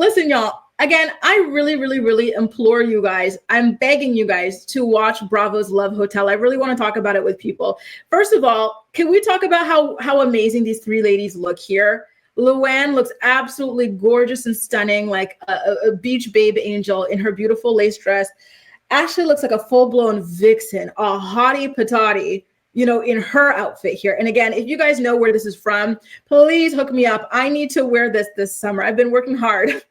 listen, y'all. Again, I really, really, really implore you guys. I'm begging you guys to watch Bravo's Love Hotel. I really want to talk about it with people. First of all, can we talk about how amazing these three ladies look here? Luanne looks absolutely gorgeous and stunning, like a beach babe angel in her beautiful lace dress. Ashley looks like a full-blown vixen, a hottie patati, in her outfit here. And again, if you guys know where this is from, please hook me up. I need to wear this summer. I've been working hard.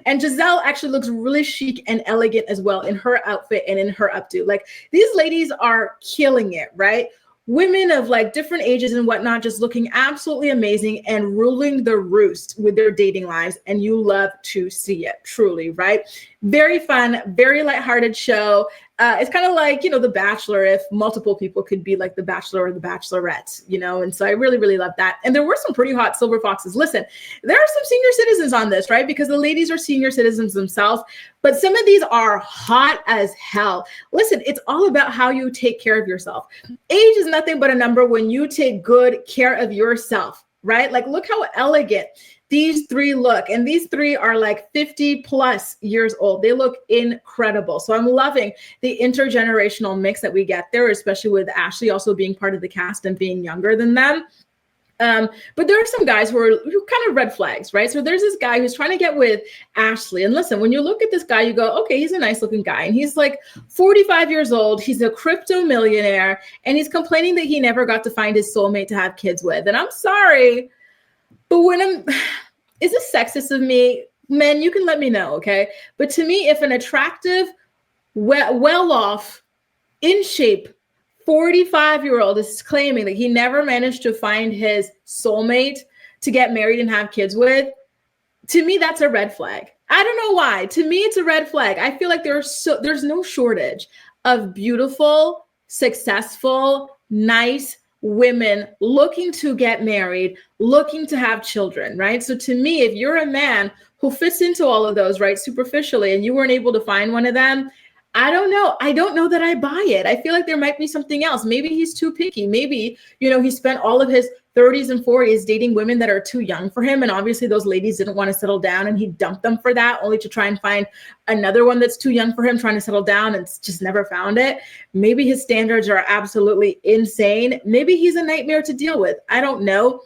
And Giselle actually looks really chic and elegant as well in her outfit and in her updo. Like, these ladies are killing it, right? Women of like different ages and whatnot, just looking absolutely amazing and ruling the roost with their dating lives. And you love to see it, truly, right? Very fun, very lighthearted show. It's kind of like, The Bachelor, if multiple people could be like The Bachelor or The Bachelorette, and so I really, really love that. And there were some pretty hot silver foxes. Listen, there are some senior citizens on this, right? Because the ladies are senior citizens themselves, but some of these are hot as hell. Listen, it's all about how you take care of yourself. Age is nothing but a number when you take good care of yourself, right? Like, look how elegant these three look. And these three are like 50 plus years old. They look incredible. So I'm loving the intergenerational mix that we get there, especially with Ashley also being part of the cast and being younger than them. But there are some guys who kind of red flags, right? So there's this guy who's trying to get with Ashley. And listen, when you look at this guy, you go, okay, he's a nice looking guy. And he's like 45 years old. He's a crypto millionaire. And he's complaining that he never got to find his soulmate to have kids with. And I'm sorry, but is this sexist of me? Men, you can let me know, okay? But to me, if an attractive, well-off, in shape, 45-year-old is claiming that he never managed to find his soulmate to get married and have kids with, to me, that's a red flag. I don't know why. To me, it's a red flag. I feel like there's no shortage of beautiful, successful, nice women looking to get married, looking to have children, right? So to me, if you're a man who fits into all of those, right, superficially, and you weren't able to find one of them, I don't know. I don't know that I buy it. I feel like there might be something else. Maybe he's too picky. Maybe, he spent all of his 30s and 40s dating women that are too young for him. And obviously those ladies didn't want to settle down and he dumped them for that, only to try and find another one that's too young for him, trying to settle down, and just never found it. Maybe his standards are absolutely insane. Maybe he's a nightmare to deal with. I don't know.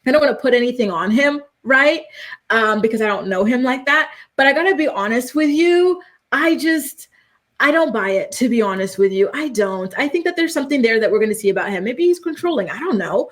I don't want to put anything on him, right? Because I don't know him like that. But I got to be honest with you. I don't buy it, to be honest with you. I don't. I think that there's something there that we're going to see about him. Maybe he's controlling. I don't know.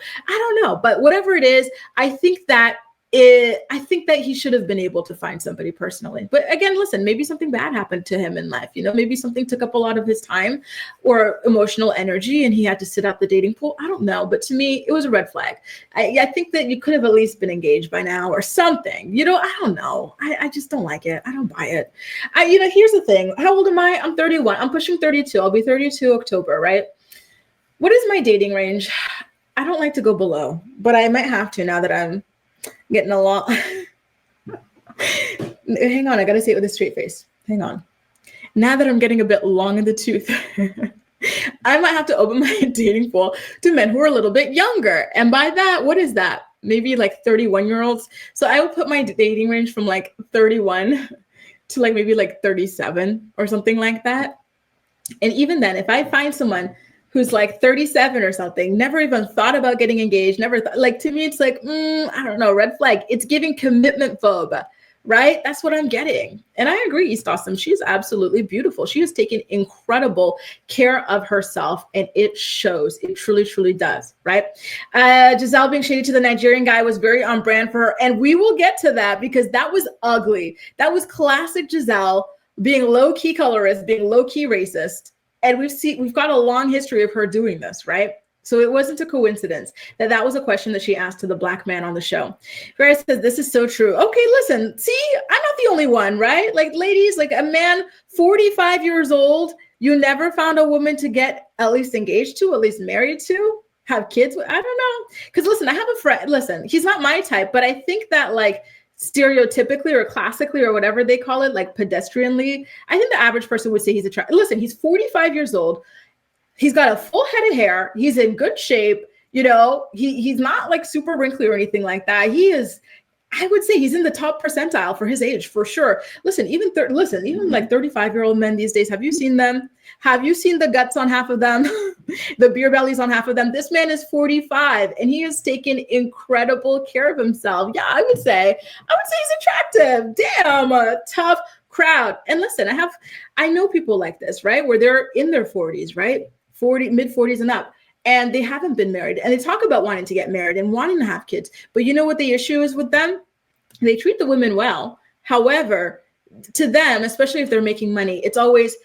But whatever it is, I think that he should have been able to find somebody personally. But again, listen, maybe something bad happened to him in life. Maybe something took up a lot of his time or emotional energy and he had to sit out the dating pool. I don't know. But to me, it was a red flag. I think that you could have at least been engaged by now or something. I don't know. I just don't like it. I don't buy it. Here's the thing. How old am I? I'm 31. I'm pushing 32. I'll be 32 October, right? What is my dating range? I don't like to go below, but I might have to now that I'm getting a lot. Hang on, I gotta say it with a straight face. Hang on. Now that I'm getting a bit long in the tooth, I might have to open my dating pool to men who are a little bit younger. And by that, what is that? Maybe like 31-year-olds. So I would put my dating range from like 31 to like maybe like 37 or something like that. And even then, if I find someone who's like 37 or something, never even thought about getting engaged, to me, it's like, I don't know, red flag. It's giving commitment phobe, right? That's what I'm getting. And I agree, East Awesome. She's absolutely beautiful. She has taken incredible care of herself and it shows. It truly, truly does, right? Giselle being shady to the Nigerian guy was very on brand for her. And we will get to that because that was ugly. That was classic Giselle being low-key colorist, being low-key racist. And we've got a long history of her doing this, right? So it wasn't a coincidence that was a question that she asked to the black man on the show. Vera says, this is so true. Okay, listen, see, I'm not the only one, right? Like, ladies, like a man 45 years old, you never found a woman to get at least engaged to, at least married to, have kids with. I don't know. Because listen, I have a friend, listen, he's not my type, but I think that like stereotypically or classically or whatever they call it, like pedestrianly, I think the average person would say he's attractive. Listen, he's 45 years old. He's got a full head of hair. He's in good shape. He's not like super wrinkly or anything like that. He is I would say he's in the top percentile for his age, for sure. Listen, even like 35-year-old men these days, have you seen them? Have you seen the guts on half of them? The beer bellies on half of them? This man is 45 and he has taken incredible care of himself. Yeah, I would say he's attractive. Damn, a tough crowd. And listen, I know people like this, right? Where they're in their 40s, right? Mid 40s and up. And they haven't been married. And they talk about wanting to get married and wanting to have kids. But you know what the issue is with them? They treat the women well. However, to them, especially if they're making money, it's always,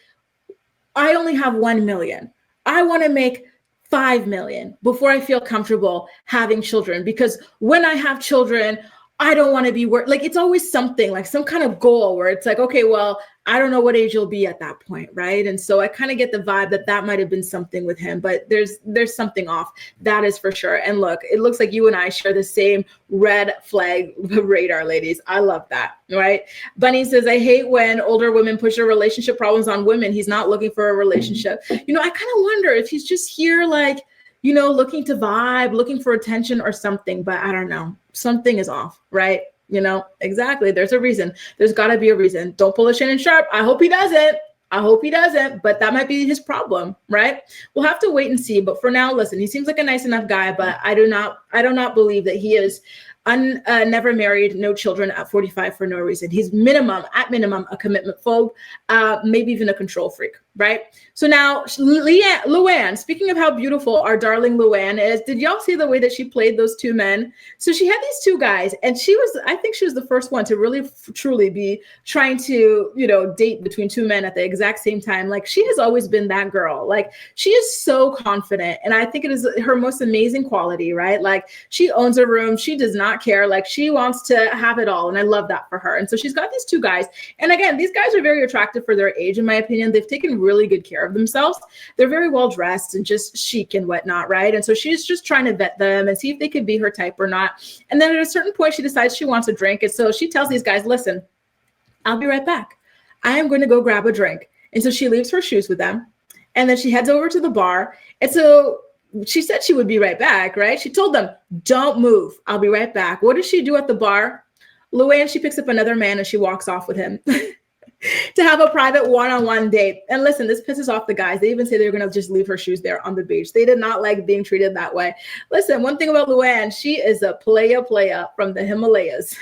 I only have 1 million. I want to make 5 million before I feel comfortable having children. Because when I have children, I don't want to be like, it's always something like some kind of goal where it's like, okay, well, I don't know what age you'll be at that point, right? And so I kind of get the vibe that might have been something with him, but there's something off. That is for sure. And look, it looks like you and I share the same red flag radar, ladies. I love that, right? Bunny says, I hate when older women push their relationship problems on women. He's not looking for a relationship. I kind of wonder if he's just here like, looking to vibe, looking for attention or something, but I don't know. Something is off, right? Exactly. There's a reason. There's got to be a reason. Don't pull a Shannon Sharp. I hope he doesn't, but that might be his problem, right? We'll have to wait and see. But for now, listen, he seems like a nice enough guy, but I do not believe that he is never married, no children at 45 for no reason. He's at minimum, a commitment phobe, maybe even a control freak, right? So now Luanne, speaking of how beautiful our darling Luanne is, did y'all see the way that she played those two men? So she had these two guys and I think she was the first one to really truly be trying to, date between two men at the exact same time. Like she has always been that girl. Like she is so confident. And I think it is her most amazing quality, right? Like she owns her room. She does not care. Like she wants to have it all. And I love that for her. And so she's got these two guys. And again, these guys are very attractive for their age, in my opinion. They've taken really good care of themselves. They're very well dressed and just chic and whatnot, right? And so she's just trying to vet them and see if they could be her type or not. And then at a certain point, she decides she wants a drink. And so she tells these guys, listen, I'll be right back. I am going to go grab a drink. And so she leaves her shoes with them. And then she heads over to the bar. And so she said she would be right back, right? She told them, don't move. I'll be right back. What does she do at the bar? Luanne, she picks up another man and she walks off with him to have a private one-on-one date. And listen, this pisses off the guys. They even say they're going to just leave her shoes there on the beach. They did not like being treated that way. Listen, one thing about Luanne, she is a playa from the Himalayas.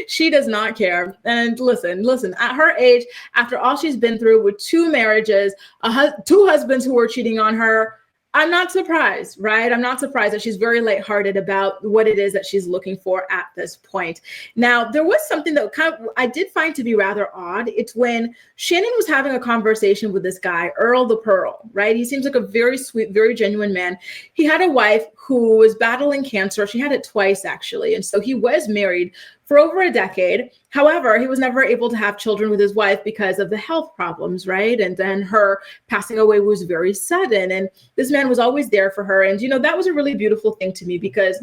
She does not care. And listen, at her age, after all she's been through with 2 marriages, 2 husbands who were cheating on her, I'm not surprised, right? I'm not surprised that she's very lighthearted about what it is that she's looking for at this point. Now, there was something that I did find to be rather odd. It's when Shannon was having a conversation with this guy, Earl the Pearl, right? He seems like a very sweet, very genuine man. He had a wife who was battling cancer. She had it twice, actually. And so he was married for over a decade. However, he was never able to have children with his wife because of the health problems, right? And then her passing away was very sudden. And this man was always there for her. And, that was a really beautiful thing to me, because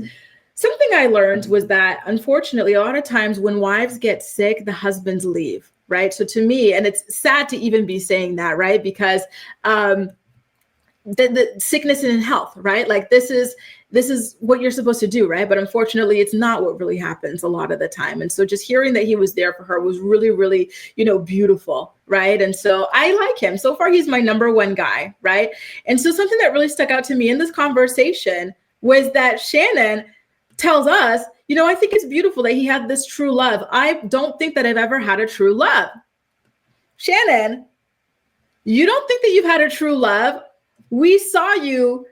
something I learned was that, unfortunately, a lot of times when wives get sick, the husbands leave, right? So to me, and it's sad to even be saying that, right? Because the sickness and health, right? Like this is what you're supposed to do, right? But unfortunately, it's not what really happens a lot of the time. And so just hearing that he was there for her was really, really, beautiful, right? And so I like him. So far, he's my number one guy, right? And so something that really stuck out to me in this conversation was that Shannon tells us, I think it's beautiful that he had this true love. I don't think that I've ever had a true love. Shannon, you don't think that you've had a true love? We saw you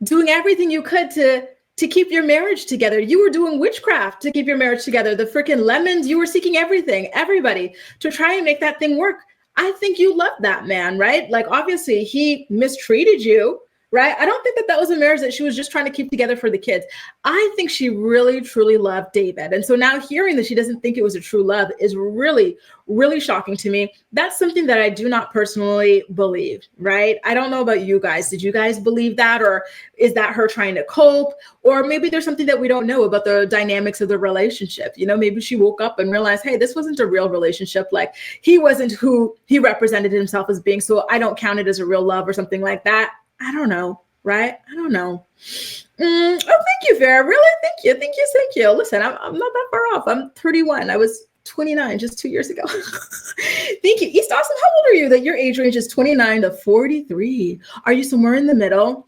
doing everything you could to keep your marriage together. You were doing witchcraft to keep your marriage together. The freaking lemons, you were seeking everybody to try and make that thing work. I think you loved that man, right? Like, obviously he mistreated you, right? I don't think that was a marriage that she was just trying to keep together for the kids. I think she really, truly loved David. And so now hearing that she doesn't think it was a true love is really, really shocking to me. That's something that I do not personally believe, right? I don't know about you guys. Did you guys believe that? Or is that her trying to cope? Or maybe there's something that we don't know about the dynamics of the relationship. Maybe she woke up and realized, hey, this wasn't a real relationship. Like, he wasn't who he represented himself as being. So I don't count it as a real love or something like that. I don't know. right? I don't know. Oh, thank you, Vera. Really? Thank you. Thank you. Thank you. Listen, I'm not that far off. I'm 31. I was 29 just 2 years ago. Thank you. East Austin, how old are you that your age range is 29 to 43? Are you somewhere in the middle?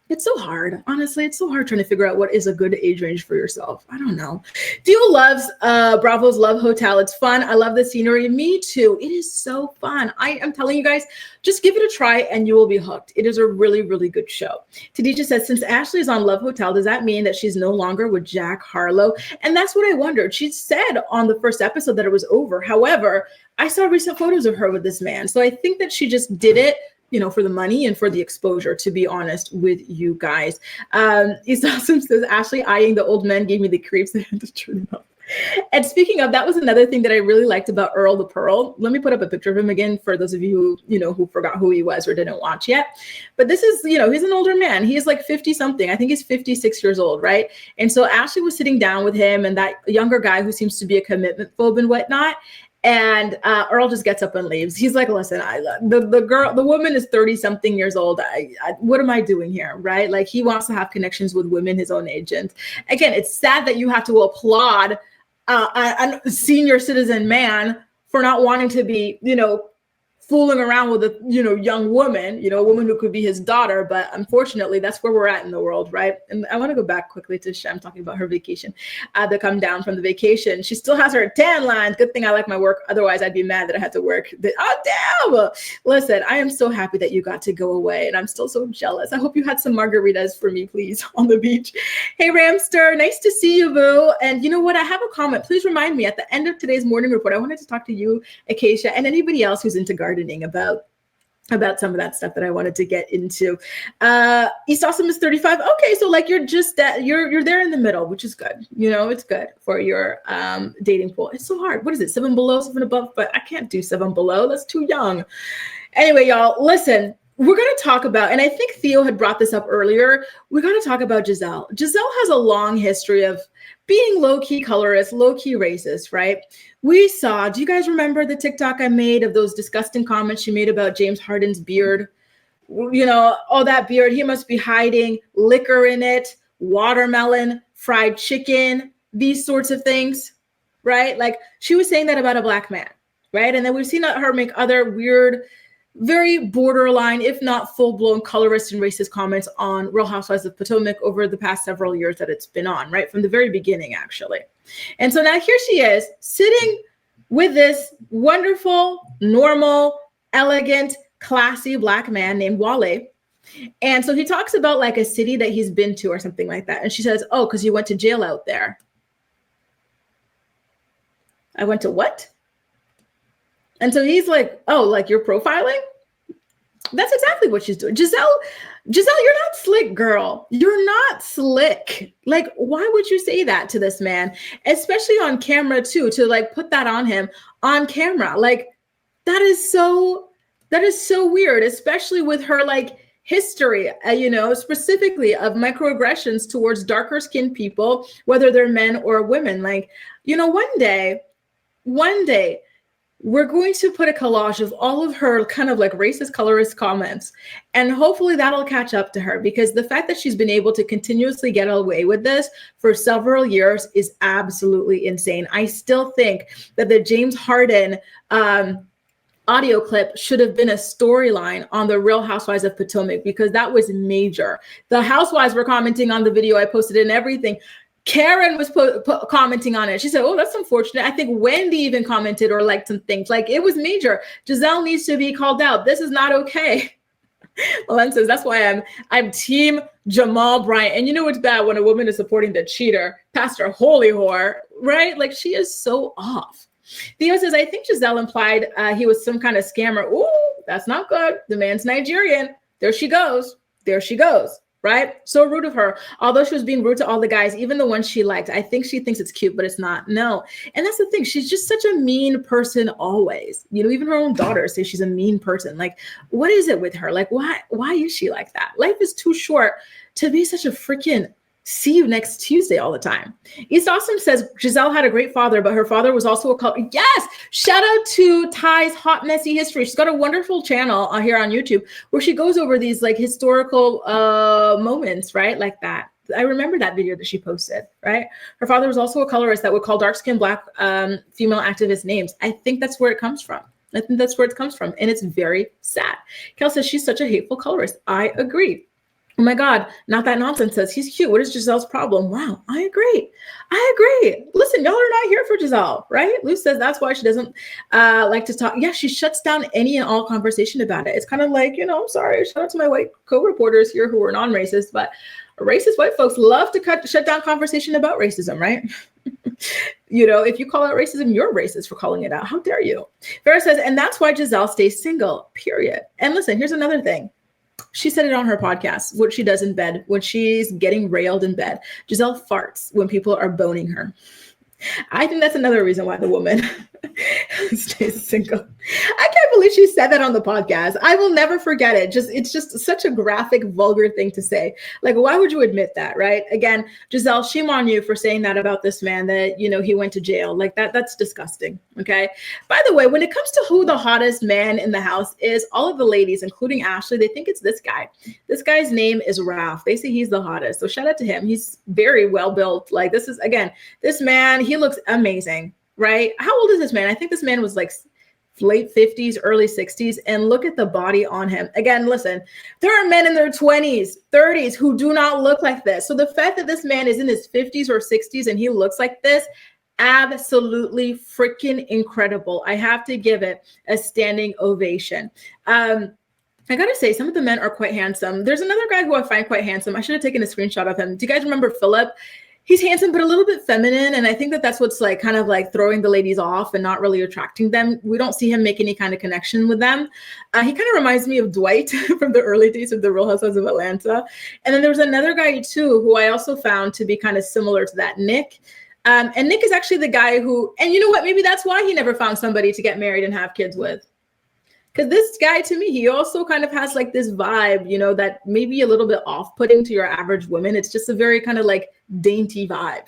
It's so hard. Honestly, it's so hard trying to figure out what is a good age range for yourself. I don't know. Theo loves Bravo's Love Hotel. It's fun. I love the scenery. Me too. It is so fun. I am telling you guys, just give it a try and you will be hooked. It is a really, really good show. Tadisha says, since Ashley is on Love Hotel, does that mean that she's no longer with Jack Harlow? And that's what I wondered. She said on the first episode that it was over. However, I saw recent photos of her with this man. So I think that she just did it, you know, for the money and for the exposure, to be honest with you guys. East Awesome says, Ashley eyeing the old men gave me the creeps. I had to turn it off. And speaking of, that was another thing that I really liked about Earl the Pearl. Let me put up a picture of him again for those of you who, you know, who forgot who he was or didn't watch yet. But this is, you know, he's an older man. He is like 50 something. I think he's 56 years old, right? And so Ashley was sitting down with him and that younger guy who seems to be a commitment phobe and whatnot. And Earl just gets up and leaves. He's like, listen, the woman is 30 something years old. What am I doing here? Right? Like, he wants to have connections with women his own age. And again, it's sad that you have to applaud a senior citizen man for not wanting to be, you know, fooling around with a, you know, young woman, you know, a woman who could be his daughter. But unfortunately, that's where we're at in the world, right? And I want to go back quickly to Shem talking about her vacation. To come down from the vacation, she still has her tan lines. Good thing I like my work. Otherwise, I'd be mad that I had to work. Oh, damn. Listen, I am so happy that you got to go away. And I'm still so jealous. I hope you had some margaritas for me, please, on the beach. Hey, Ramster, nice to see you, boo. And you know what? I have a comment. Please remind me at the end of today's morning report, I wanted to talk to you, Acacia, and anybody else who's into gardening about some of that stuff that I wanted to get into. East Awesome is 35. Okay, so like you're just that you're there in the middle, which is good. You know, it's good for your dating pool. It's so hard. What is it? 7 below, 7 above? But I can't do 7 below. That's too young. Anyway, y'all, listen. We're going to talk about, and I think Theo had brought this up earlier, we're going to talk about Giselle. Giselle has a long history of being low-key colorist, low-key racist, right? We saw, do you guys remember the TikTok I made of those disgusting comments she made about James Harden's beard? You know, oh, that beard, he must be hiding liquor in it, watermelon, fried chicken, these sorts of things, right? Like, she was saying that about a black man, right? And then we've seen her make other weird, very borderline, if not full-blown colorist and racist comments on Real Housewives of Potomac over the past several years that it's been on, right? From the very beginning, actually. And so now here she is sitting with this wonderful, normal, elegant, classy black man named Wale. And so he talks about like a city that he's been to or something like that. And she says, oh, because you went to jail out there. I went to what? And so he's like, oh, like you're profiling? That's exactly what she's doing. Giselle, you're not slick, girl. You're not slick. Like, why would you say that to this man? Especially on camera too, to like put that on him on camera. Like, that is so weird, especially with her like history, you know, specifically of microaggressions towards darker skinned people, whether they're men or women. Like, you know, one day, we're going to put a collage of all of her kind of like racist colorist comments, and hopefully that'll catch up to her, because the fact that she's been able to continuously get away with this for several years is absolutely insane. I still think that the James Harden audio clip should have been a storyline on the Real Housewives of Potomac, because that was major. The housewives were commenting on the video I posted and everything. Karen was commenting on it. She said, oh, that's unfortunate. I think Wendy even commented or liked some things. Like, it was major. Giselle needs to be called out. This is not okay. Luanne says, that's why I'm team Gizelle Bryant. And you know what's bad when a woman is supporting the cheater, Pastor Holy Whore, right? Like, she is so off. Theo says, I think Giselle implied he was some kind of scammer. Ooh, that's not good. The man's Nigerian. There she goes. Right? So rude of her. Although she was being rude to all the guys, even the ones she liked. I think she thinks it's cute, but it's not. No. And that's the thing. She's just such a mean person always. You know, even her own daughters say she's a mean person. Like, what is it with her? Like, why is she like that? Life is too short to be such a freaking See you next Tuesday all the time. East Austin says Giselle had a great father, but her father was also a color. Yes. Shout out to Ty's Hot Messy History. She's got a wonderful channel here on YouTube where she goes over these like historical moments, right? Like that. I remember that video that she posted, right? Her father was also a colorist that would call dark-skinned Black female activist names. I think that's where it comes from. I think that's where it comes from. And it's very sad. Kel says she's such a hateful colorist. I agree. Oh my God, not that nonsense says he's cute. What is Giselle's problem? Wow, I agree. Listen, y'all are not here for Giselle, right? Lou says that's why she doesn't like to talk. Yeah, she shuts down any and all conversation about it. It's kind of like, I'm sorry. Shout out to my white co-reporters here who are non-racist, but racist white folks love to shut down conversation about racism, right? If you call out racism, you're racist for calling it out. How dare you? Vera says, and that's why Giselle stays single, period. And listen, here's another thing. She said it on her podcast, what she does in bed, when she's getting railed in bed. Giselle farts when people are boning her. I think that's another reason why the woman stays single. I can't believe she said that on the podcast. I will never forget it. It's just such a graphic, vulgar thing to say. Like, why would you admit that, right? Again, Giselle, shame on you for saying that about this man that, he went to jail. Like that's disgusting. Okay. By the way, when it comes to who the hottest man in the house is, all of the ladies, including Ashley, they think it's this guy. This guy's name is Ralph. They say he's the hottest. So shout out to him. He's very well built. Like this man, he looks amazing, right? How old is this man? I think this man was like late 50s, early 60s. And look at the body on him. Again, listen, there are men in their 20s, 30s who do not look like this. So the fact that this man is in his 50s or 60s and he looks like this, absolutely freaking incredible. I have to give it a standing ovation. I gotta say, some of the men are quite handsome. There's another guy who I find quite handsome. I should have taken a screenshot of him. Do you guys remember Philip? He's handsome, but a little bit feminine. And I think that's what's like kind of like throwing the ladies off and not really attracting them. We don't see him make any kind of connection with them. He kind of reminds me of Dwight from the early days of the Real Housewives of Atlanta. And then there was another guy too, who I also found to be kind of similar to that, Nick. And Nick is actually the guy who, and you know what, maybe that's why he never found somebody to get married and have kids with. Because this guy, to me, he also kind of has like this vibe, that may be a little bit off-putting to your average woman. It's just a very kind of like dainty vibe,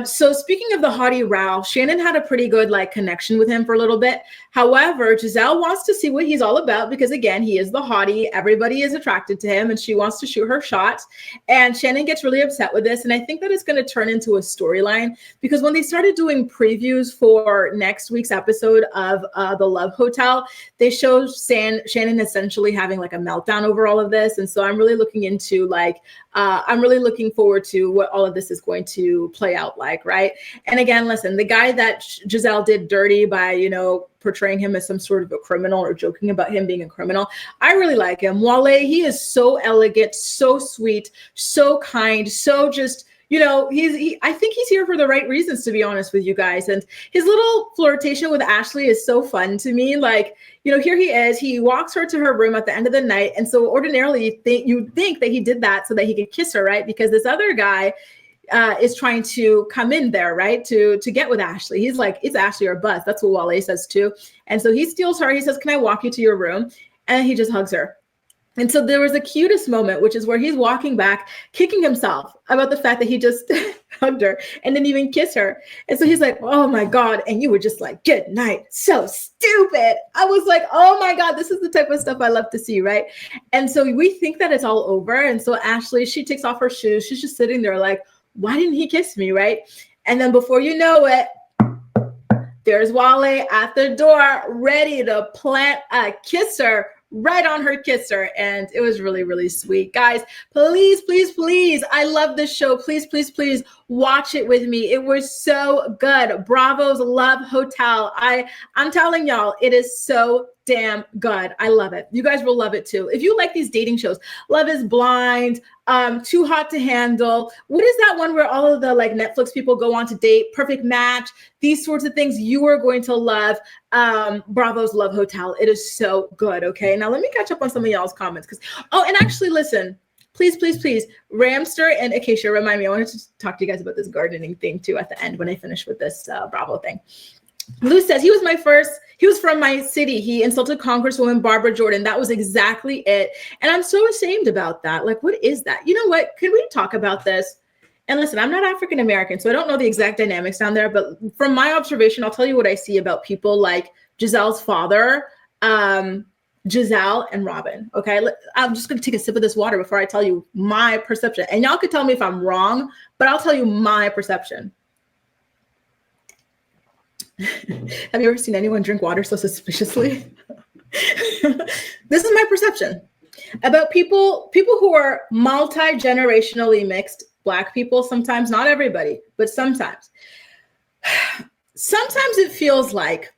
So speaking of the hottie Ralph, Shannon had a pretty good like connection with him for a little bit. However, Giselle wants to see what he's all about because again, he is the hottie. Everybody is attracted to him and she wants to shoot her shot. And Shannon gets really upset with this. And I think that it's going to turn into a storyline because when they started doing previews for next week's episode of The Love Hotel, they showed Shannon essentially having like a meltdown over all of this. And so I'm really looking into I'm really looking forward to what all of this is going to play out like, right? And again, listen, the guy that Giselle did dirty by, portraying him as some sort of a criminal or joking about him being a criminal, I really like him. Wale, he is so elegant, so sweet, so kind, so just, I think he's here for the right reasons, to be honest with you guys. And his little flirtation with Ashley is so fun to me. Like, here he is, he walks her to her room at the end of the night. And so ordinarily you think that he did that so that he could kiss her, right? Because this other guy is trying to come in there, right? To get with Ashley. He's like, it's Ashley or bust. That's what Wale says too. And so he steals her. He says, can I walk you to your room? And he just hugs her. And so there was the cutest moment, which is where he's walking back, kicking himself about the fact that he just hugged her and didn't even kiss her. And so he's like, oh my God. And you were just like, good night. So stupid. I was like, oh my God, this is the type of stuff I love to see, right? And so we think that it's all over. And so Ashley, she takes off her shoes. She's just sitting there like, why didn't he kiss me, right? And then before you know it, there's Wale at the door, ready to plant a kisser right on her kisser. And it was really, really sweet. Guys, please, please, please. I love this show. Please, please, please watch it with me. It was so good. Bravo's Love Hotel. I'm telling y'all, it is so damn good. I love it. You guys will love it too. If you like these dating shows, Love is Blind, Too Hot to Handle. What is that one where all of the like Netflix people go on to date? Perfect Match. These sorts of things you are going to love. Bravo's Love Hotel. It is so good. Okay. Now let me catch up on some of y'all's comments. And actually listen, please, please, please, Ramster and Acacia, remind me, I wanted to talk to you guys about this gardening thing too at the end when I finish with this Bravo thing. Lou says, he was my first He was from my city. He insulted Congresswoman Barbara Jordan. That was exactly it. And I'm so ashamed about that. Like, what is that? You know what? Can we talk about this? And listen, I'm not African American, so I don't know the exact dynamics down there. But from my observation, I'll tell you what I see about people like Giselle's father, Giselle and Robin. Okay, I'm just going to take a sip of this water before I tell you my perception. And y'all could tell me if I'm wrong, but I'll tell you my perception. Have you ever seen anyone drink water so suspiciously? This is my perception about people who are multi-generationally mixed. Black people, sometimes, not everybody, but sometimes. Sometimes it feels like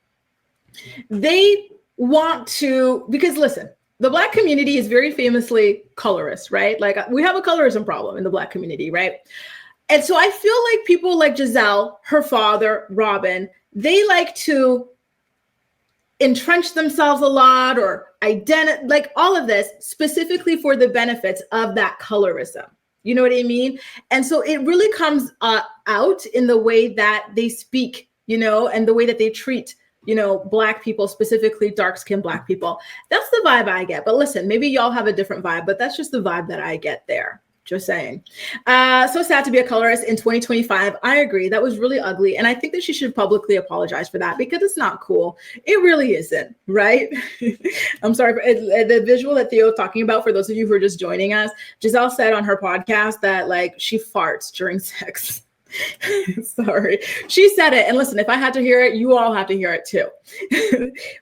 they want to, because listen, the Black community is very famously colorist, right? Like we have a colorism problem in the Black community, right? And so I feel like people like Giselle, her father, Robin, they like to entrench themselves a lot or like all of this specifically for the benefits of that colorism. You know what I mean? And so it really comes out in the way that they speak, and the way that they treat, Black people, specifically dark-skinned Black people. That's the vibe I get. But listen, maybe y'all have a different vibe, but that's just the vibe that I get there. Just saying. So sad to be a colorist in 2025. I agree. That was really ugly. And I think that she should publicly apologize for that because it's not cool. It really isn't, right? I'm sorry for the visual that Theo was talking about. For those of you who are just joining us, Giselle said on her podcast that like she farts during sex. Sorry. She said it. And listen, if I had to hear it, you all have to hear it too.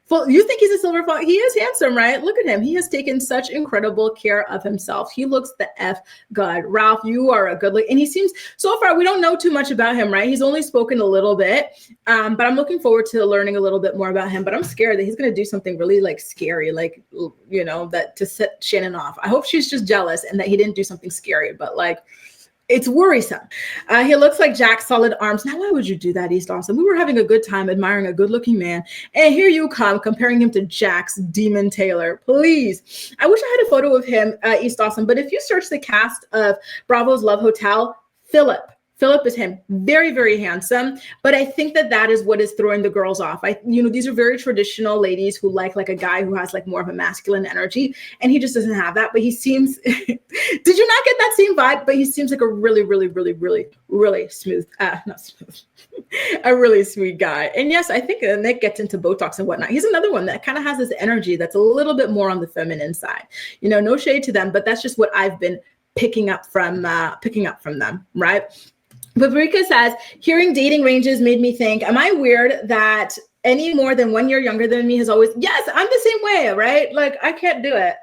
Well, you think he's a silver fox? He is handsome, right? Look at him. He has taken such incredible care of himself. He looks the F good. Ralph, you are a good look. And he seems, so far, we don't know too much about him, right? He's only spoken a little bit, but I'm looking forward to learning a little bit more about him. But I'm scared that he's going to do something really like scary, like, that to set Shannon off. I hope she's just jealous and that he didn't do something scary, but like, it's worrisome. He looks like Jack's solid arms. Now, why would you do that, East Austin? We were having a good time admiring a good-looking man, and here you come comparing him to Jack's Demon Taylor. Please. I wish I had a photo of him, East Austin, but if you search the cast of Bravo's Love Hotel, Philip is him. Very, very handsome. But I think that is what is throwing the girls off. These are very traditional ladies who like a guy who has like more of a masculine energy. And he just doesn't have that. But he seems, did you not get that same vibe? But he seems like a really, really, really, really, really smooth, not smooth, a really sweet guy. And yes, I think Nick gets into Botox and whatnot. He's another one that kind of has this energy that's a little bit more on the feminine side. No shade to them, but that's just what I've been picking up from them, right? Paprika says, hearing dating ranges made me think, am I weird that any more than 1 year younger than me has always, yes, I'm the same way, right? Like, I can't do it.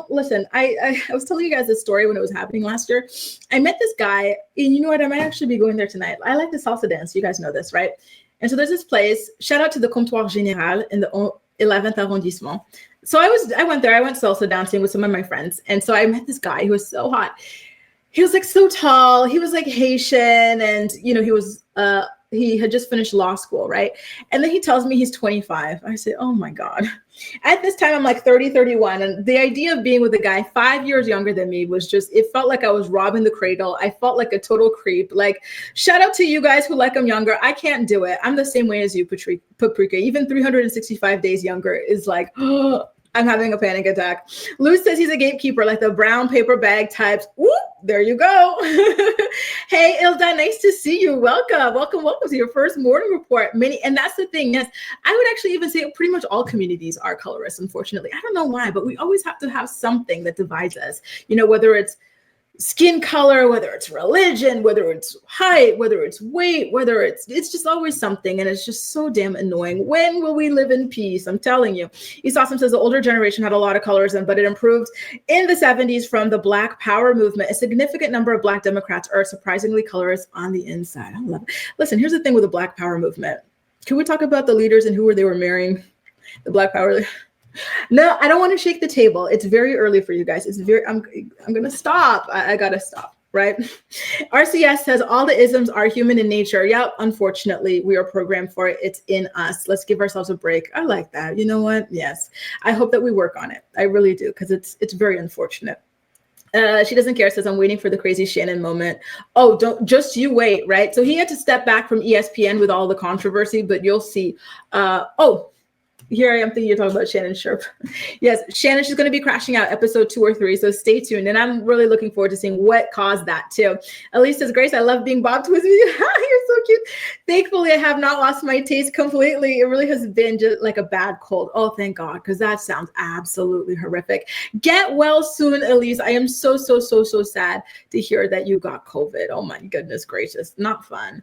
Listen, I was telling you guys this story when it was happening last year. I met this guy, and you know what? I might actually be going there tonight. I like the salsa dance. You guys know this, right? And so there's this place, shout out to the Comptoir Général in the 11th arrondissement. So I went there. I went salsa dancing with some of my friends. And so I met this guy who was so hot. He was like so tall. He was like Haitian, and he had just finished law school, right? And then he tells me he's 25. I say, oh my God. At this time, I'm like 30, 31. And the idea of being with a guy 5 years younger than me was just, it felt like I was robbing the cradle. I felt like a total creep. Like, shout out to you guys who like him younger. I can't do it. I'm the same way as you, Paprika. Even 365 days younger is like, oh, I'm having a panic attack. Lou says he's a gatekeeper, like the brown paper bag types. Whoop, there you go. Hey, Ilda, nice to see you. Welcome to your first morning report. And that's the thing. Yes, I would actually even say pretty much all communities are colorist, unfortunately. I don't know why, but we always have to have something that divides us. Whether it's skin color, whether it's religion, whether it's height, whether it's weight, whether it's just always something. And it's just so damn annoying. When will we live in peace? I'm telling you. East Awesome says the older generation had a lot of colorism, but it improved in the 70s from the Black Power movement. A significant number of Black Democrats are surprisingly colorist on the inside. I love it. Listen, here's the thing with the Black Power movement. Can we talk about the leaders and who they were marrying? The Black Power. No, I don't want to shake the table. It's very early for you guys. I'm going to stop. I got to stop, right? RCS says all the isms are human in nature. Yep, unfortunately, we are programmed for it. It's in us. Let's give ourselves a break. I like that. You know what? Yes. I hope that we work on it. I really do, because it's very unfortunate. She doesn't care, says, I'm waiting for the crazy Shannon moment. Oh, don't, just you wait, right? So he had to step back from ESPN with all the controversy, but you'll see. Oh, here I am thinking you're talking about Shannon Sharp. Yes, Shannon, she's going to be crashing out episode 2 or 3, so stay tuned. And I'm really looking forward to seeing what caused that too. Elise says, Grace, I love being Bob Twist with you. You're so cute. Thankfully, I have not lost my taste completely. It really has been just like a bad cold. Oh, thank God, because that sounds absolutely horrific. Get well soon, Elise. I am so sad to hear that you got COVID. Oh my goodness gracious, not fun.